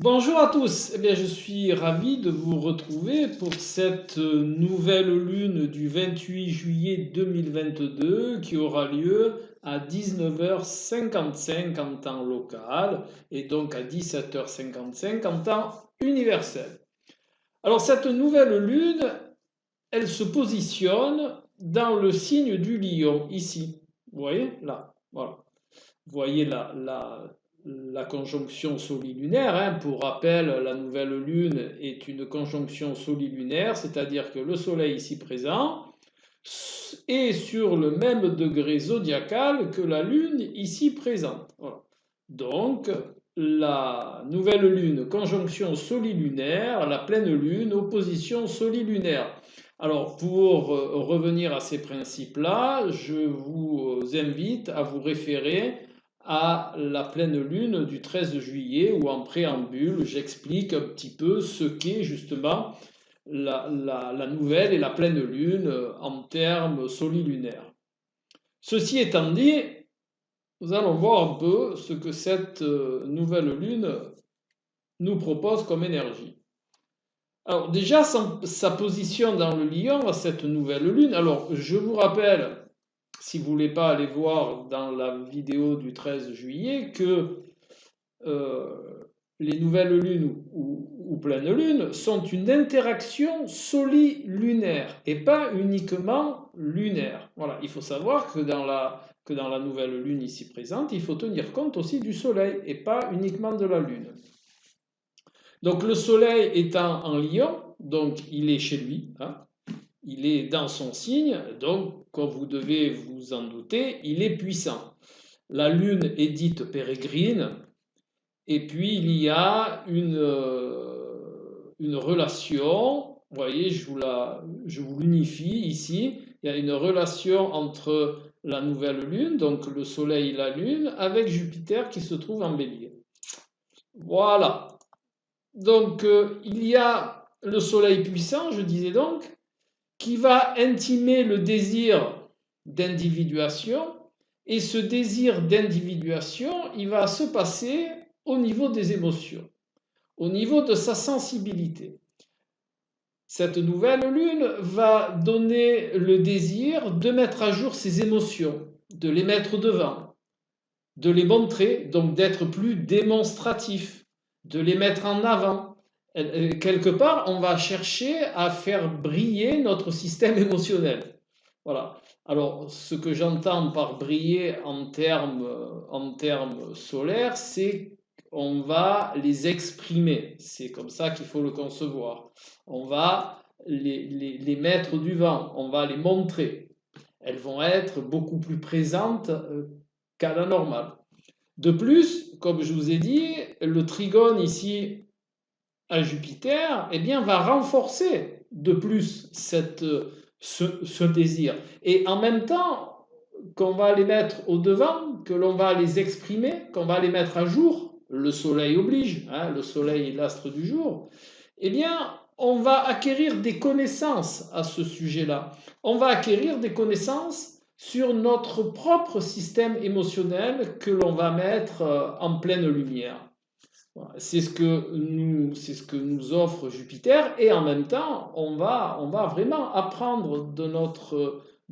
Bonjour à tous, je suis ravi de vous retrouver pour cette nouvelle lune du 28 juillet 2022 qui aura lieu à 19h55 en temps local et donc à 17h55 en temps universel. Alors cette nouvelle lune, elle se positionne dans le signe du lion, ici. Vous voyez, là, voilà. Vous voyez la conjonction solilunaire, hein. Pour rappel, la nouvelle lune est une conjonction solilunaire, c'est-à-dire que le Soleil ici présent est sur le même degré zodiacal que la Lune ici présente. Voilà. Donc, la nouvelle Lune, conjonction solilunaire, la pleine Lune, opposition solilunaire. Alors, pour revenir à ces principes-là, je vous invite à vous référer à la pleine lune du 13 juillet où en préambule j'explique un petit peu ce qu'est justement la nouvelle et la pleine lune en termes solilunaires. Ceci étant dit, nous allons voir un peu ce que cette nouvelle lune nous propose comme énergie. Alors déjà, sa position dans le lion, cette nouvelle lune, alors je vous rappelle, si vous ne voulez pas aller voir dans la vidéo du 13 juillet, que les nouvelles lunes ou pleines lunes sont une interaction solilunaire et pas uniquement lunaire. Voilà, il faut savoir que dans la nouvelle lune ici présente, il faut tenir compte aussi du soleil et pas uniquement de la lune. Donc le soleil étant en lion, donc il est chez lui, hein, il est dans son signe, donc comme vous devez vous en douter, il est puissant. La lune est dite pérégrine, et puis il y a une relation, vous voyez, je vous l'unifie ici, il y a une relation entre la nouvelle lune, donc le soleil et la lune, avec Jupiter qui se trouve en bélier. Voilà. Donc il y a le soleil puissant, je disais donc, qui va intimer le désir d'individuation, et ce désir d'individuation, il va se passer au niveau des émotions, au niveau de sa sensibilité. Cette nouvelle lune va donner le désir de mettre à jour ses émotions, de les mettre devant, de les montrer, donc d'être plus démonstratif, de les mettre en avant. Quelque part, on va chercher à faire briller notre système émotionnel. Voilà. Alors, ce que j'entends par briller en termes solaires, c'est qu'on va les exprimer. C'est comme ça qu'il faut le concevoir. On va les mettre du vent, on va les montrer. Elles vont être beaucoup plus présentes qu'à la normale. De plus, comme je vous ai dit, le trigone ici à Jupiter, eh bien, va renforcer de plus ce désir. Et en même temps, qu'on va les mettre au devant, que l'on va les exprimer, qu'on va les mettre à jour, le soleil oblige, hein, le soleil est l'astre du jour, eh bien, on va acquérir des connaissances à ce sujet-là. On va acquérir des connaissances sur notre propre système émotionnel que l'on va mettre en pleine lumière. C'est ce que nous offre Jupiter, et en même temps, on va vraiment apprendre de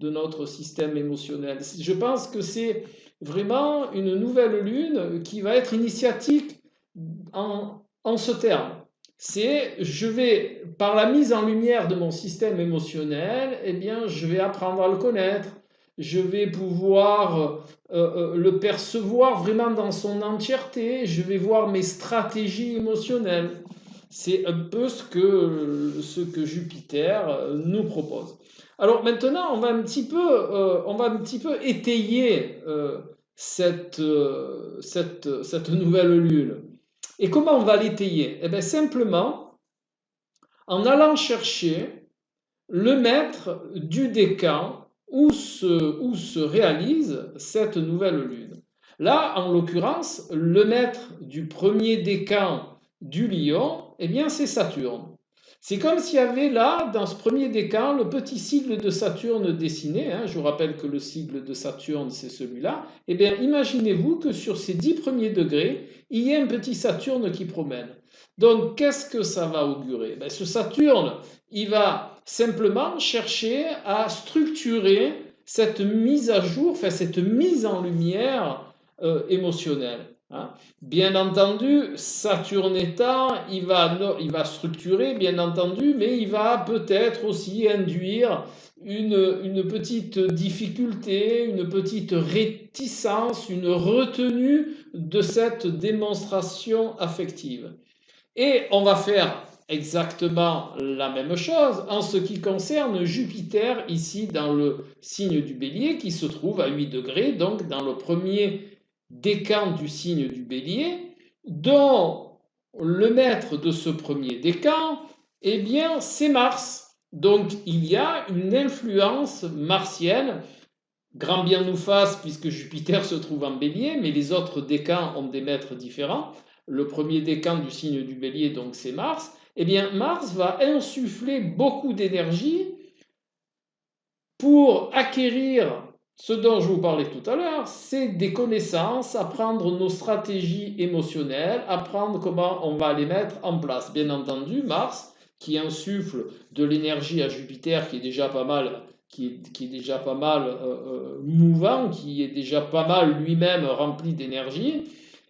notre système émotionnel. Je pense que c'est vraiment une nouvelle lune qui va être initiatique en ce terme. C'est, je vais, par la mise en lumière de mon système émotionnel, eh bien, je vais apprendre à le connaître, je vais pouvoir le percevoir vraiment dans son entièreté, je vais voir mes stratégies émotionnelles. C'est un peu ce que Jupiter nous propose. Alors maintenant, on va un petit peu étayer cette nouvelle lune. Et comment on va l'étayer? Eh bien simplement en allant chercher le maître du décan où se réalise cette nouvelle lune. Là, en l'occurrence, le maître du premier décan du lion, eh bien, c'est Saturne. C'est comme s'il y avait là, dans ce premier décan, le petit sigle de Saturne dessiné. Je vous rappelle que le sigle de Saturne, c'est celui-là. Eh bien, imaginez-vous que sur ces 10 premiers degrés, il y ait un petit Saturne qui promène. Donc, qu'est-ce que ça va augurer? Ce Saturne, il va simplement chercher à structurer cette mise à jour, enfin cette mise en lumière émotionnelle. Bien entendu, Saturne étant, il va structurer, bien entendu, mais il va peut-être aussi induire une petite difficulté, une petite réticence, une retenue de cette démonstration affective. Et on va faire exactement la même chose en ce qui concerne Jupiter, ici dans le signe du Bélier, qui se trouve à 8 degrés, donc dans le premier décan du signe du Bélier, dont le maître de ce premier décan, eh bien, c'est Mars. Donc, il y a une influence martienne, grand bien nous fasse, puisque Jupiter se trouve en Bélier, mais les autres décans ont des maîtres différents. Le premier décan du signe du Bélier, donc c'est Mars. Eh bien, Mars va insuffler beaucoup d'énergie pour acquérir ce dont je vous parlais tout à l'heure, c'est des connaissances, apprendre nos stratégies émotionnelles, apprendre comment on va les mettre en place. Bien entendu, Mars, qui insuffle de l'énergie à Jupiter, qui est déjà pas mal, qui est déjà pas mal mouvant, qui est déjà pas mal lui-même rempli d'énergie,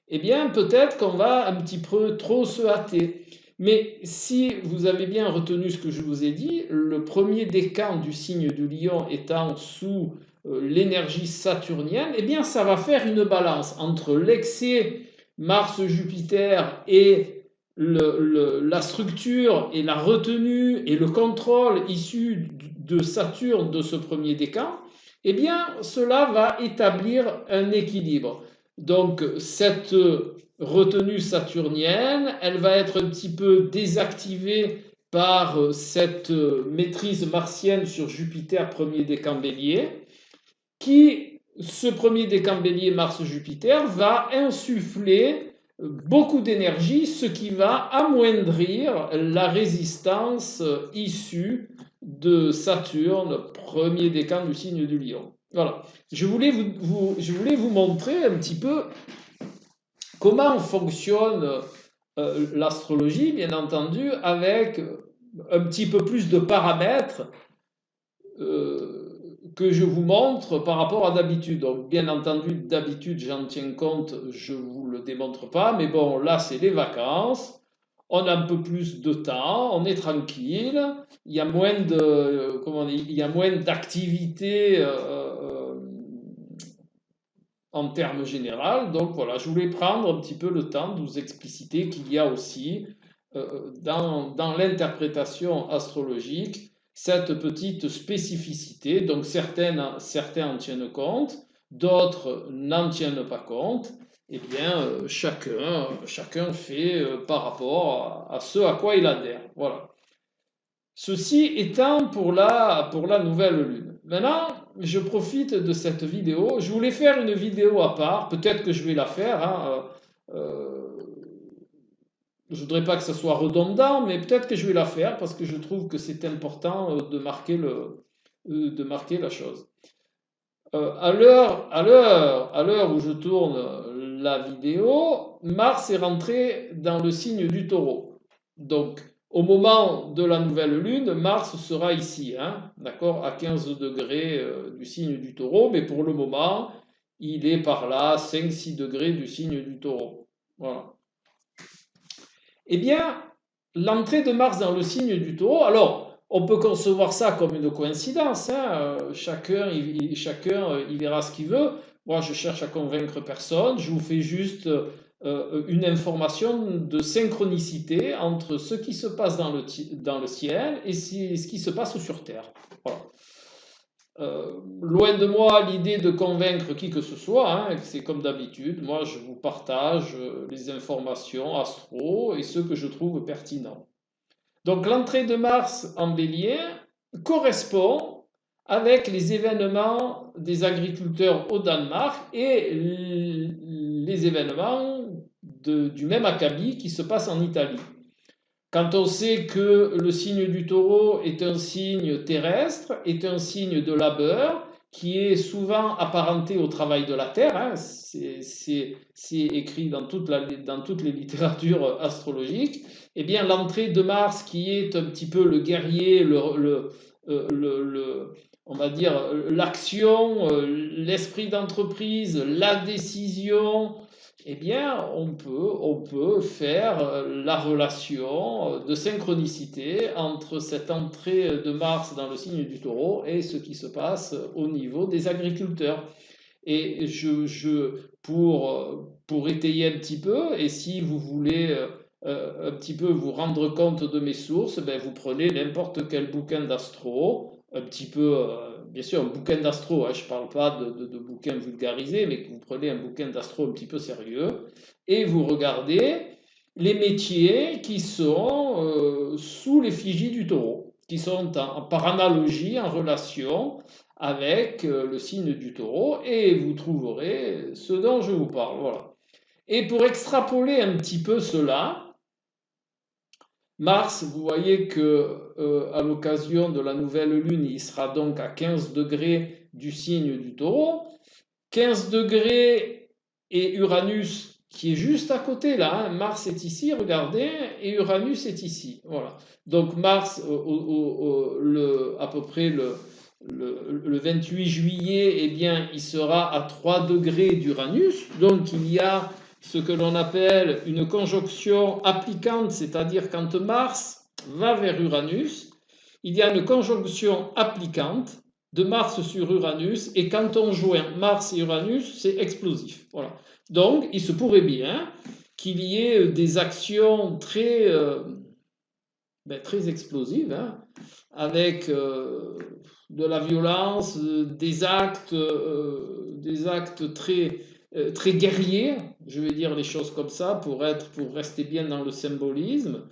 eh bien peut-être qu'on va un petit peu trop se hâter. Mais si vous avez bien retenu ce que je vous ai dit, le premier décan du signe du lion étant sous l'énergie saturnienne, eh bien ça va faire une balance entre l'excès Mars-Jupiter et la structure et la retenue et le contrôle issu de Saturne de ce premier décan. Eh bien cela va établir un équilibre. Donc cette retenue saturnienne, elle va être un petit peu désactivée par cette maîtrise martienne sur Jupiter, premier décan Bélier, qui, ce premier décan Bélier Mars-Jupiter, va insuffler beaucoup d'énergie, ce qui va amoindrir la résistance issue de Saturne, premier décan du signe du Lion. Voilà. Je voulais vous montrer un petit peu comment fonctionne l'astrologie, bien entendu, avec un petit peu plus de paramètres que je vous montre par rapport à d'habitude. Donc, bien entendu, d'habitude, j'en tiens compte, je ne vous le démontre pas, mais bon, là, c'est les vacances, on a un peu plus de temps, on est tranquille, il y a moins de, comment dire, il y a moins d'activités en termes généraux. Donc voilà, je voulais prendre un petit peu le temps de vous expliciter qu'il y a aussi dans l'interprétation astrologique cette petite spécificité. Donc certains en tiennent compte, d'autres n'en tiennent pas compte. Eh bien, chacun fait par rapport à ce à quoi il adhère. Voilà. Ceci étant pour la nouvelle lune. Maintenant, je profite de cette vidéo. Je voulais faire une vidéo à part. Peut-être que je vais la faire. Je ne voudrais pas que ça soit redondant, mais peut-être que je vais la faire parce que je trouve que c'est important de marquer la chose. À l'heure où je tourne la vidéo, Mars est rentré dans le signe du Taureau. Donc, au moment de la nouvelle lune, Mars sera ici, d'accord, à 15 degrés du signe du Taureau, mais pour le moment, il est par là, 5-6 degrés du signe du Taureau. Voilà. Eh bien, l'entrée de Mars dans le signe du Taureau, alors, on peut concevoir ça comme une coïncidence, chacun il verra ce qu'il veut. Moi, je cherche à convaincre personne, je vous fais juste une information de synchronicité entre ce qui se passe dans le ciel et ce qui se passe sur Terre. Voilà. Loin de moi l'idée de convaincre qui que ce soit, c'est comme d'habitude, moi je vous partage les informations astro et ce que je trouve pertinent. Donc l'entrée de Mars en Bélier correspond avec les événements des agriculteurs au Danemark et les événements du même acabit qui se passe en Italie. Quand on sait que le signe du taureau est un signe terrestre, est un signe de labeur, qui est souvent apparenté au travail de la terre, hein, c'est écrit dans dans toutes les littératures astrologiques, eh bien l'entrée de Mars, qui est un petit peu le guerrier, on va dire l'action, l'esprit d'entreprise, la décision, eh bien, on peut faire la relation de synchronicité entre cette entrée de Mars dans le signe du taureau et ce qui se passe au niveau des agriculteurs. Et pour étayer un petit peu, et si vous voulez un petit peu vous rendre compte de mes sources, ben vous prenez n'importe quel bouquin d'astro, un petit peu, bien sûr, un bouquin d'astro, hein, je ne parle pas de bouquin vulgarisé, mais que vous prenez un bouquin d'astro un petit peu sérieux, et vous regardez les métiers qui sont sous l'effigie du taureau, qui sont par analogie, en relation avec le signe du taureau, et vous trouverez ce dont je vous parle. Voilà. Et pour extrapoler un petit peu cela, Mars, vous voyez que à l'occasion de la nouvelle lune, il sera donc à 15 degrés du signe du taureau. 15 degrés et Uranus qui est juste à côté là, hein. Mars est ici, regardez, et Uranus est ici. Voilà. Donc Mars, à peu près le 28 juillet, eh bien, il sera à 3 degrés d'Uranus. Donc il y a ce que l'on appelle une conjonction applicante, c'est-à-dire quand Mars va vers Uranus, il y a une conjonction applicante de Mars sur Uranus, et quand on joint Mars et Uranus, c'est explosif. Voilà. Donc, il se pourrait bien qu'il y ait des actions très explosives, hein, avec de la violence, des actes très guerriers, je vais dire les choses comme ça, pour rester bien dans le symbolisme.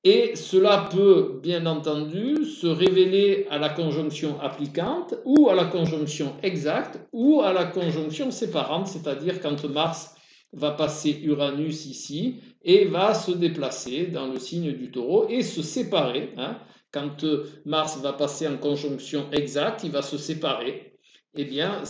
Et cela peut, bien entendu, se révéler à la conjonction applicante ou à la conjonction exacte ou à la conjonction séparante, c'est-à-dire quand Mars va passer Uranus ici et va se déplacer dans le signe du taureau et se séparer. Hein. Quand Mars va passer en conjonction exacte, il va se séparer. Eh bien,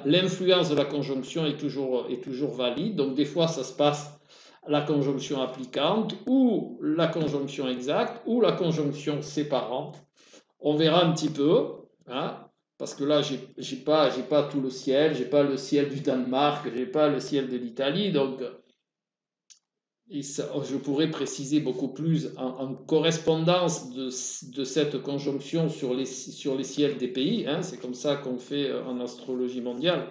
l'influence de la conjonction est toujours valide. Donc, des fois, ça se passe la conjonction applicante ou la conjonction exacte ou la conjonction séparante. On verra un petit peu, hein, parce que là, j'ai pas tout le ciel, j'ai pas le ciel du Danemark, j'ai pas le ciel de l'Italie, donc je pourrais préciser beaucoup plus en correspondance de cette conjonction sur les ciels des pays, hein, c'est comme ça qu'on fait en astrologie mondiale.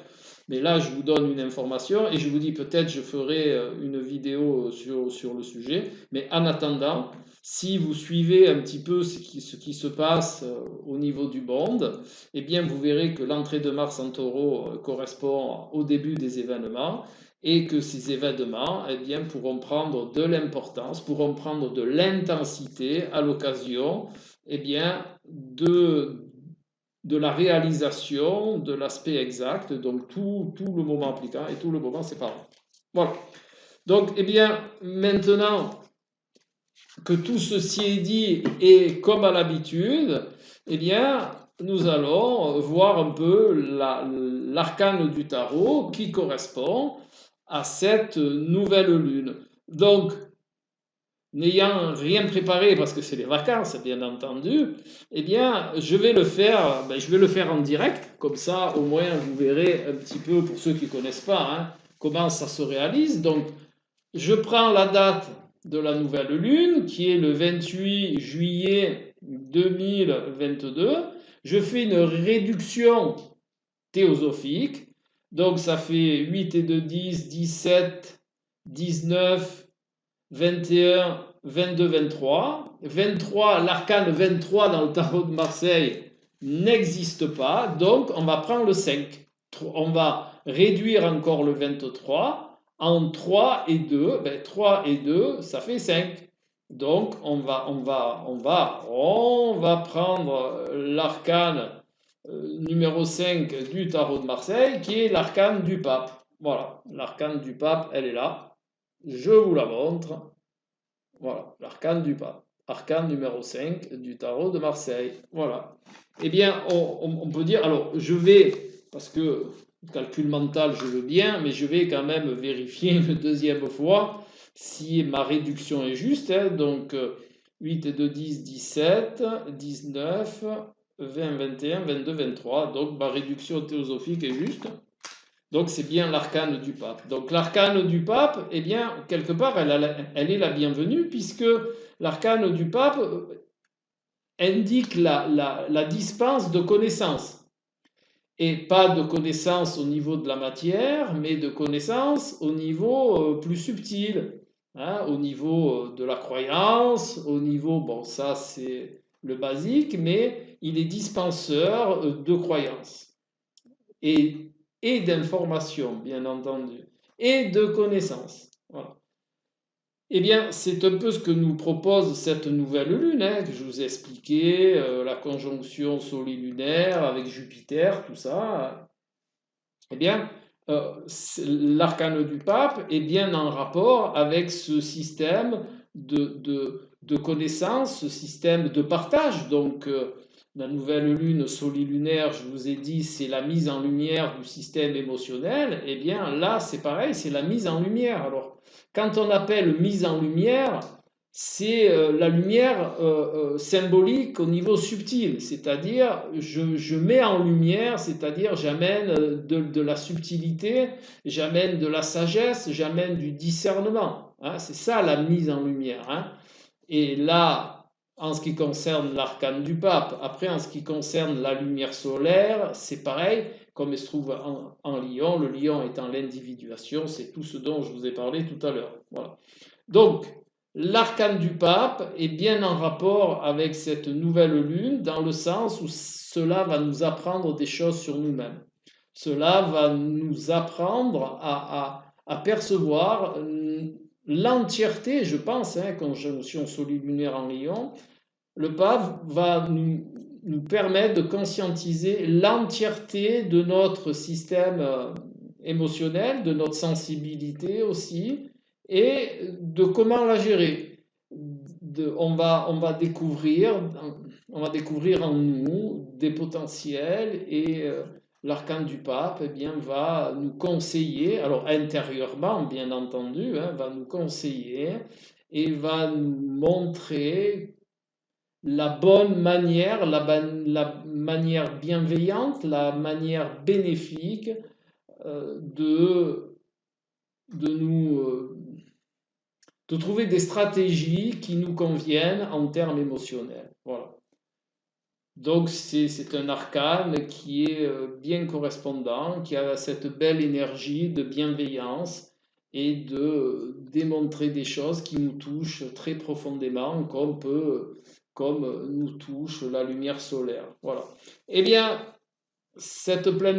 Mais là, je vous donne une information et je vous dis peut-être je ferai une vidéo sur le sujet. Mais en attendant, si vous suivez un petit peu ce qui se passe au niveau du monde, eh bien vous verrez que l'entrée de Mars en taureau correspond au début des événements et que ces événements eh bien, pourront prendre de l'importance, pourront prendre de l'intensité à l'occasion eh bien, de la réalisation de l'aspect exact, donc tout le moment appliquant et tout le moment séparant. Voilà. Donc, eh bien, maintenant que tout ceci est dit, et comme à l'habitude, eh bien, nous allons voir un peu l'arcane du tarot qui correspond à cette nouvelle lune. Donc, n'ayant rien préparé parce que c'est les vacances, bien entendu, eh bien, je vais le faire en direct, comme ça, au moins, vous verrez un petit peu, pour ceux qui ne connaissent pas, hein, comment ça se réalise. Donc, je prends la date de la nouvelle lune, qui est le 28 juillet 2022. Je fais une réduction théosophique, donc ça fait 8 et 2, 10, 17, 19, 21, 22, 23. 23, l'arcane 23 dans le tarot de Marseille n'existe pas, donc on va prendre le 5. On va réduire encore le 23 en 3 et 2. 3 et 2, ça fait 5. Donc on va prendre l'arcane numéro 5 du tarot de Marseille, qui est l'arcane du pape. Voilà, l'arcane du pape, elle est là. Je vous la montre. Voilà, l'arcane du pape. Arcane numéro 5 du tarot de Marseille. Voilà. Eh bien, on peut dire, alors je vais, parce que le calcul mental, je veux bien, mais je vais quand même vérifier une deuxième fois si ma réduction est juste. Hein. Donc, 8 et 2, 10, 17, 19, 20, 21, 22, 23. Donc, ma réduction théosophique est juste. Donc c'est bien l'arcane du pape. Donc l'arcane du pape, eh bien, quelque part, elle est la bienvenue, puisque l'arcane du pape indique la dispense de connaissances. Et pas de connaissances au niveau de la matière, mais de connaissances au niveau plus subtil, hein, au niveau de la croyance, au niveau, bon ça c'est le basique, mais il est dispenseur de croyances et, et d'informations, bien entendu, et de connaissances. Voilà. Eh bien, c'est un peu ce que nous propose cette nouvelle lune, hein, que je vous ai expliqué, la conjonction solilunaire avec Jupiter, tout ça. Eh bien, l'arcane du pape est bien en rapport avec ce système de connaissances, ce système de partage. Donc, la nouvelle lune solilunaire, je vous ai dit, c'est la mise en lumière du système émotionnel. Eh bien, là, c'est pareil, c'est la mise en lumière. Alors, quand on appelle mise en lumière, c'est la lumière symbolique au niveau subtil, c'est-à-dire je mets en lumière, c'est-à-dire j'amène de la subtilité, j'amène de la sagesse, j'amène du discernement. Hein, c'est ça la mise en lumière. Hein. Et là, en ce qui concerne l'arcane du pape, après en ce qui concerne la lumière solaire, c'est pareil, comme il se trouve en lion, le lion étant l'individuation, c'est tout ce dont je vous ai parlé tout à l'heure. Voilà. Donc, l'arcane du pape est bien en rapport avec cette nouvelle lune, dans le sens où cela va nous apprendre des choses sur nous-mêmes. Cela va nous apprendre à percevoir l'entièreté, je pense, hein, conjonction solilunaire en Lion, le pape va nous permettre de conscientiser l'entièreté de notre système émotionnel, de notre sensibilité aussi, et de comment la gérer. On va découvrir en nous des potentiels et l'arcane du pape eh bien, va nous conseiller, alors intérieurement bien entendu, hein, va nous conseiller et va nous montrer la bonne manière, la manière bienveillante, la manière bénéfique de nous de trouver des stratégies qui nous conviennent en termes émotionnels. Voilà. Donc c'est un arcane qui est bien correspondant, qui a cette belle énergie de bienveillance et de démontrer des choses qui nous touchent très profondément, comme nous touche la lumière solaire. Voilà. Eh bien, cette nouvelle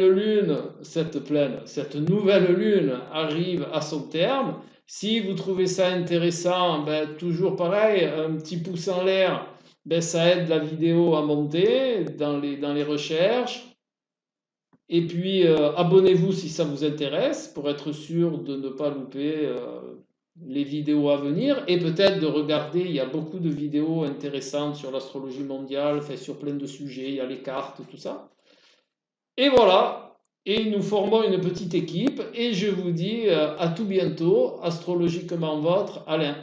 lune arrive à son terme. Si vous trouvez ça intéressant, ben, toujours pareil, un petit pouce en l'air, ben, ça aide la vidéo à monter dans les recherches. Et puis, abonnez-vous si ça vous intéresse pour être sûr de ne pas louper les vidéos à venir et peut-être de regarder, il y a beaucoup de vidéos intéressantes sur l'astrologie mondiale, fait sur plein de sujets, il y a les cartes, tout ça. Et voilà, et nous formons une petite équipe et je vous dis à tout bientôt, astrologiquement votre Alain.